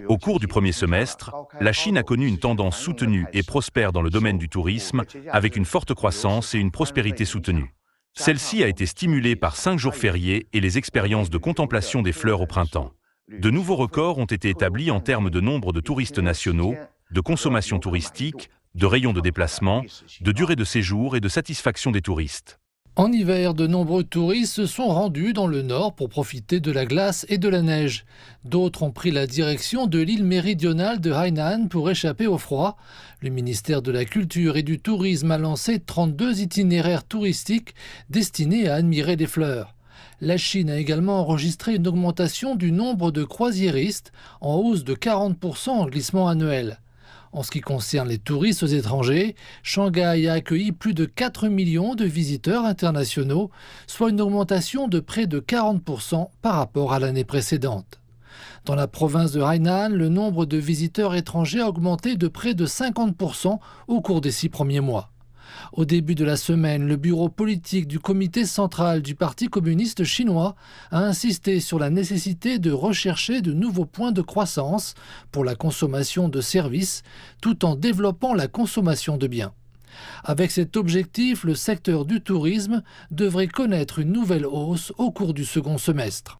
Au cours du premier semestre, la Chine a connu une tendance soutenue et prospère dans le domaine du tourisme, avec une forte croissance et une prospérité soutenue. Celle-ci a été stimulée par 5 jours fériés et les expériences de contemplation des fleurs au printemps. De nouveaux records ont été établis en termes de nombre de touristes nationaux, de consommation touristique, de rayons de déplacement, de durée de séjour et de satisfaction des touristes. En hiver, de nombreux touristes se sont rendus dans le nord pour profiter de la glace et de la neige. D'autres ont pris la direction de l'île méridionale de Hainan pour échapper au froid. Le ministère de la Culture et du Tourisme a lancé 32 itinéraires touristiques destinés à admirer les fleurs. La Chine a également enregistré une augmentation du nombre de croisiéristes en hausse de 40% en glissement annuel. En ce qui concerne les touristes étrangers, Shanghai a accueilli plus de 4 millions de visiteurs internationaux, soit une augmentation de près de 40% par rapport à l'année précédente. Dans la province de Hainan, le nombre de visiteurs étrangers a augmenté de près de 50% au cours des 6 premiers mois. Au début de la semaine, le bureau politique du comité central du Parti communiste chinois a insisté sur la nécessité de rechercher de nouveaux points de croissance pour la consommation de services tout en développant la consommation de biens. Avec cet objectif, le secteur du tourisme devrait connaître une nouvelle hausse au cours du second semestre.